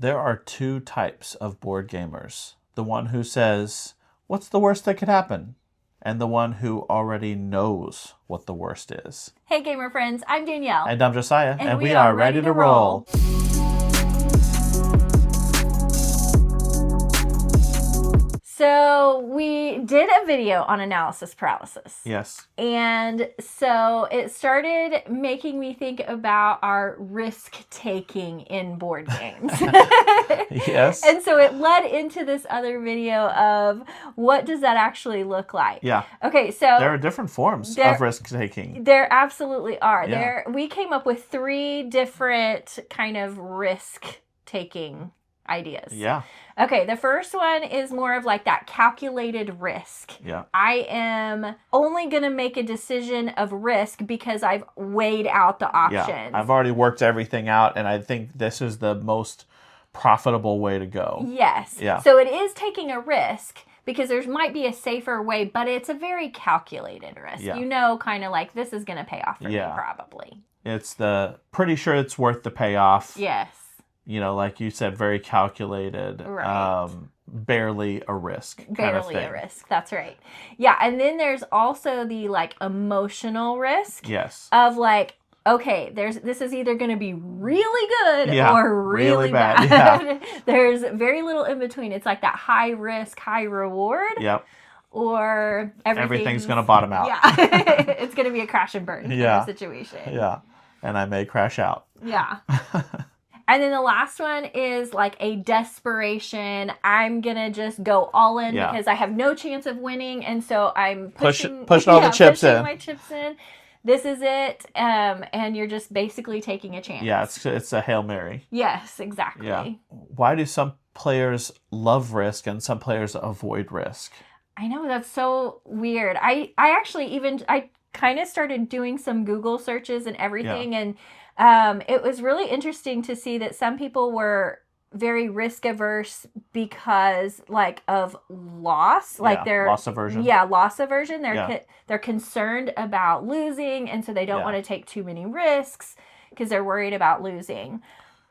There are two types of board gamers. The one who says, what's the worst that could happen? And the one who already knows what the worst is. Hey gamer friends, I'm Danielle. And I'm Josiah, and we are ready to roll. So we did a video on analysis paralysis. Yes. And so it started making me think about our risk-taking in board games. Yes. And so it led into this other video of what does that actually look like? Yeah. Okay, so there are different forms of risk-taking. There absolutely are. Yeah. We came up with 3 different kind of risk-taking ideas. Yeah. Okay, the first one is more of like that calculated risk. Yeah. I am only going to make a decision of risk because I've weighed out the options. Yeah. I've already worked everything out, and I think this is the most profitable way to go. Yes. Yeah. So it is taking a risk because there might be a safer way, but it's a very calculated risk. Yeah. You know, kind of like this is going to pay off for me probably. It's pretty sure it's worth the payoff. Yes. You know, like you said, very calculated, right. Barely a risk. Barely a risk. That's right. Yeah. And then there's also the like emotional risk. Yes. Of like, okay, this is either going to be really good or really bad. Yeah. There's very little in between. It's like that high risk, high reward. Yep. Or everything's going to bottom out. Yeah. It's going to be a crash and burn kind of situation. Yeah. And I may crash out. Yeah. And then the last one is like a desperation. I'm going to just go all in because I have no chance of winning. And so I'm pushing all the chips in. My chips in. This is it. And you're just basically taking a chance. Yeah, it's a Hail Mary. Yes, exactly. Yeah. Why do some players love risk and some players avoid risk? I know, that's so weird. I actually I kind of started doing some Google searches and everything. And it was really interesting to see that some people were very risk averse because like of loss, like they're loss aversion. Yeah, loss aversion. They're concerned about losing, and so they don't want to take too many risks because they're worried about losing.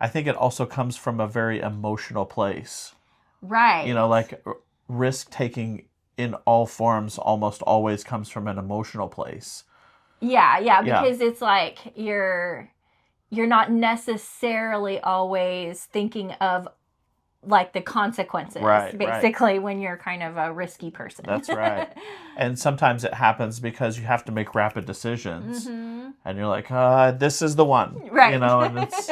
I think it also comes from a very emotional place. Right. You know, like risk taking in all forms almost always comes from an emotional place. Yeah, because it's like you're not necessarily always thinking of like the consequences, basically, when you're kind of a risky person. That's right. And sometimes it happens because you have to make rapid decisions. Mm-hmm. And you're like, this is the one. Right. You know, and it's,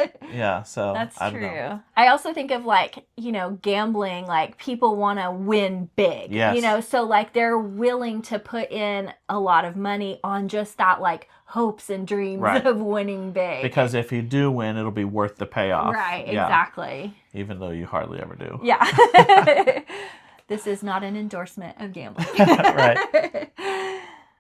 so. That's true. I also think of like, gambling, like people want to win big. Yes. So like they're willing to put in a lot of money on just that like hopes and dreams of winning big. Because if you do win, it'll be worth the payoff. Right, exactly. Even though you hardly ever do. Yeah. This is not an endorsement of gambling. Right.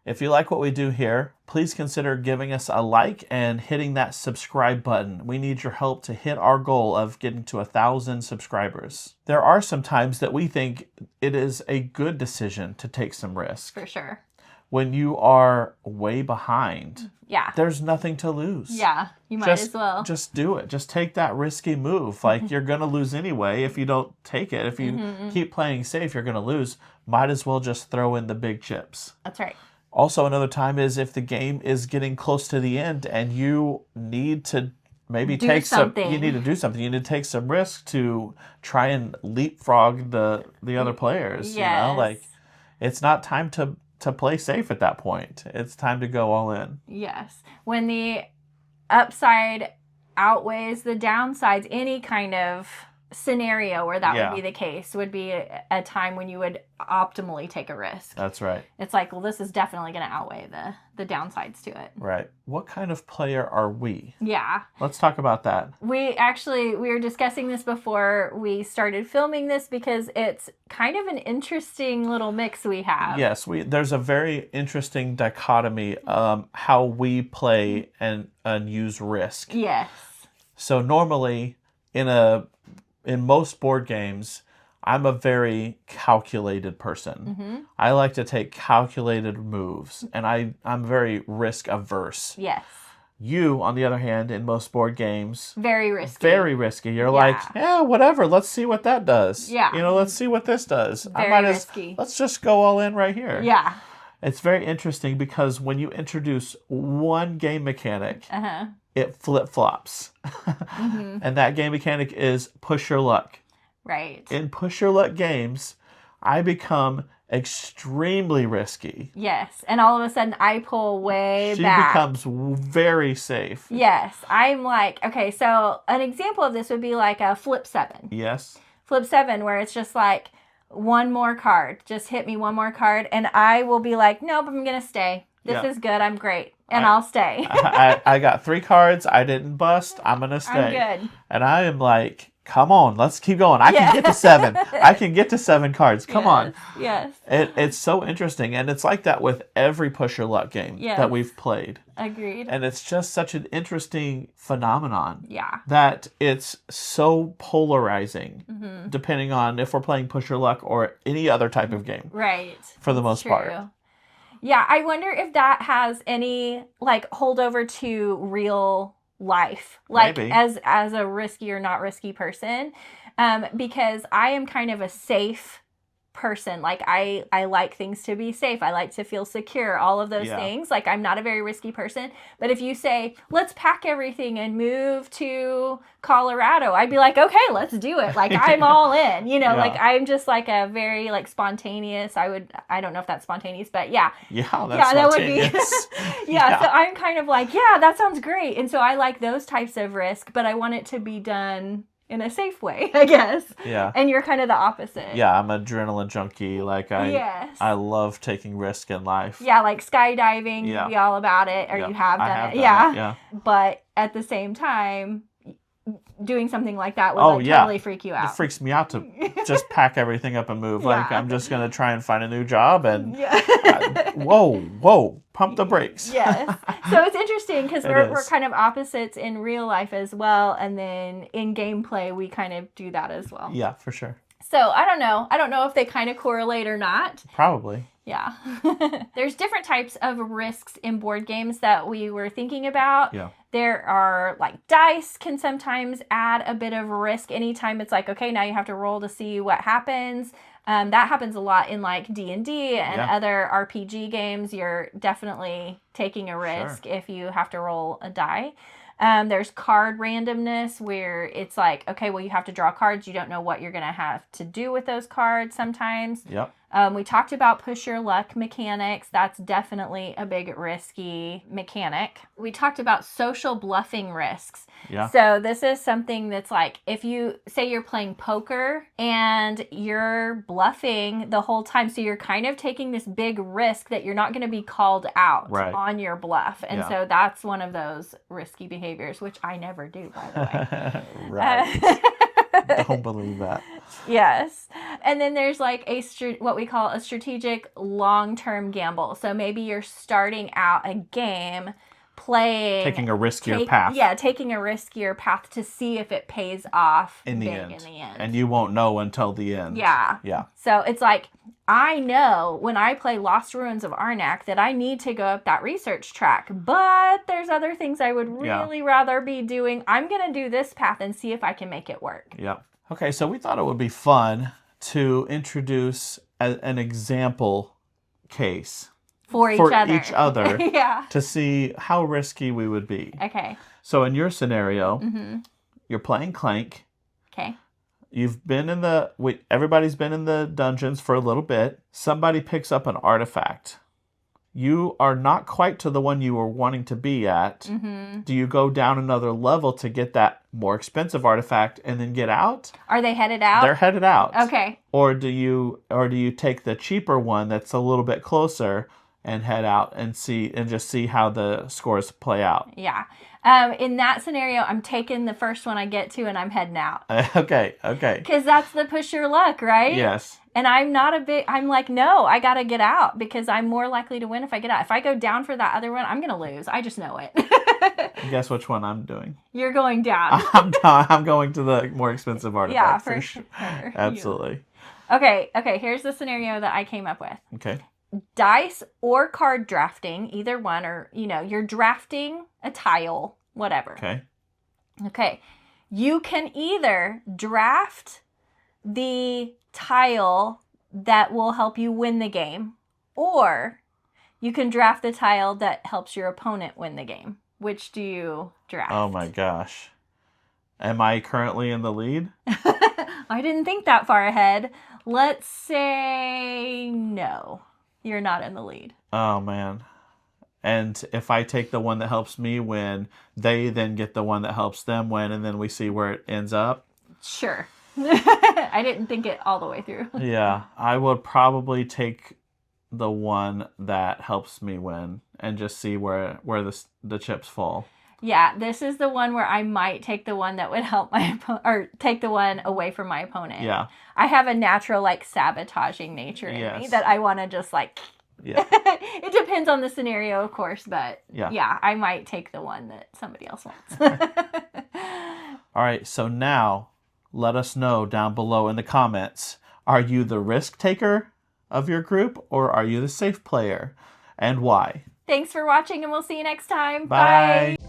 If you like what we do here, please consider giving us a like and hitting that subscribe button. We need your help to hit our goal of getting to 1,000 subscribers. There are some times that we think it is a good decision to take some risk. For sure. When you are way behind, there's nothing to lose. Yeah, you might as well. Just do it. Just take that risky move. Like, you're going to lose anyway if you don't take it. If you keep playing safe, you're going to lose. Might as well just throw in the big chips. That's right. Also, another time is if the game is getting close to the end and you need to maybe take something. You need to do something. You need to take some risk to try and leapfrog the other players. Yes. You know, like, it's not time to play safe at that point. It's time to go all in. Yes. When the upside outweighs the downsides, any kind of scenario where that would be the case would be a time when you would optimally take a risk. That's right. It's like, well, this is definitely going to outweigh the downsides to it. Right. What kind of player are we? Yeah. Let's talk about that. We were discussing this before we started filming this because it's kind of an interesting little mix we have. Yes, there's a very interesting dichotomy how we play and use risk. Yes. So normally in most board games, I'm a very calculated person. Mm-hmm. I like to take calculated moves, and I'm very risk averse. Yes. You, on the other hand, in most board games, Very risky. Very risky. You're like, yeah, whatever. Let's see what that does. Yeah. Let's see what this does. Very risky. Let's just go all in right here. Yeah. It's very interesting because when you introduce one game mechanic, it flip-flops. And that game mechanic is push your luck. Right. In push your luck games, I become extremely risky. Yes. And all of a sudden I pull way She back. becomes very safe. Yes. I'm like, okay, so an example of this would be like a flip 7. Yes. Flip 7, where it's just like one more card. Just hit me one more card. And I will be like, nope, I'm going to stay. This is good. I'm great. And I'll stay. I got 3 cards. I didn't bust. I'm going to stay. I'm good. And I am like, come on, let's keep going. I can get to 7. I can get to 7 cards. Come on. Yes. It's so interesting. And it's like that with every push your luck game that we've played. Agreed. And it's just such an interesting phenomenon. Yeah. That it's so polarizing, depending on if we're playing push your luck or any other type of game. Right. For the most part. Yeah, I wonder if that has any holdover to real life, Maybe. as a risky or not risky person, because I am kind of a safe person. I like things to be safe. I like to feel secure, all of those things. I'm not a very risky person. But if you say, let's pack everything and move to Colorado, I'd be like, okay, let's do it. I'm all in, I'm just a very spontaneous. I don't know if that's spontaneous, but yeah. Yeah, that's that spontaneous. would be. So I'm kind of that sounds great. And so I like those types of risk, but I want it to be done in a safe way, I guess. Yeah. And you're kind of the opposite. Yeah, I'm an adrenaline junkie. I love taking risk in life. Yeah, skydiving, you'd be all about it, or you have done it. Yeah. But at the same time, doing something like that would totally freak you out. It freaks me out to just pack everything up and move. I'm just going to try and find a new job and whoa, pump the brakes. Yes. So it's interesting because we're kind of opposites in real life as well. And then in gameplay, we kind of do that as well. Yeah, for sure. So I don't know. I don't know if they kind of correlate or not. Probably. Yeah. There's different types of risks in board games that we were thinking about. Yeah. There are dice can sometimes add a bit of risk anytime it's okay, now you have to roll to see what happens. That happens a lot in D&D and other RPG games. You're definitely taking a risk if you have to roll a die. There's card randomness where it's okay, well, you have to draw cards. You don't know what you're going to have to do with those cards sometimes. Yep. We talked about push your luck mechanics. That's definitely a big risky mechanic. We talked about social bluffing risks. Yeah. So this is something that's if you say you're playing poker and you're bluffing the whole time, so you're kind of taking this big risk that you're not going to be called out on your bluff. And so that's one of those risky behaviors, which I never do, by the way. Right. Don't believe that. Yes. And then there's what we call a strategic long-term gamble. So maybe you're starting out a game taking a riskier path. Yeah, taking a riskier path to see if it pays off in the end. And you won't know until the end. Yeah. Yeah. So it's I know when I play Lost Ruins of Arnak that I need to go up that research track, but there's other things I would really rather be doing. I'm going to do this path and see if I can make it work. Yep. Okay, so we thought it would be fun to introduce an example case for each other. Yeah. To see how risky we would be. Okay. So in your scenario, you're playing Clank. Okay. You've been everybody's been in the dungeons for a little bit. Somebody picks up an artifact. You are not quite to the one you were wanting to be at. Mm-hmm. Do you go down another level to get that more expensive artifact and then get out? Are they headed out? They're headed out. Okay. Or do you take the cheaper one that's a little bit closer and head out and just see how the scores play out? Yeah. In that scenario, I'm taking the first one I get to and I'm heading out. Okay. Because that's the push your luck, right? Yes. And I'm no, I got to get out because I'm more likely to win if I get out. If I go down for that other one, I'm going to lose. I just know it. Guess which one I'm doing? You're going down. I'm going to the more expensive artifact. Yeah, for sure. Absolutely. Okay, here's the scenario that I came up with. Okay. Dice or card drafting, either one, or, you're drafting a tile, whatever. Okay. Okay. You can either draft the tile that will help you win the game, or you can draft the tile that helps your opponent win the game. Which do you draft? Oh my gosh. Am I currently in the lead? I didn't think that far ahead. Let's say no. You're not in the lead. Oh man. And if I take the one that helps me win, they then get the one that helps them win, and then we see where it ends up? Sure. I didn't think it all the way through. Yeah, I would probably take the one that helps me win and just see where the chips fall. Yeah, this is the one where I might take the one that would help my or take the one away from my opponent. Yeah. I have a natural like sabotaging nature in me that I want to just like. Yeah. It depends on the scenario, of course, but yeah, I might take the one that somebody else wants. All right, so now let us know down below in the comments. Are you the risk taker of your group, or are you the safe player, and why? Thanks for watching, and we'll see you next time. Bye. Bye.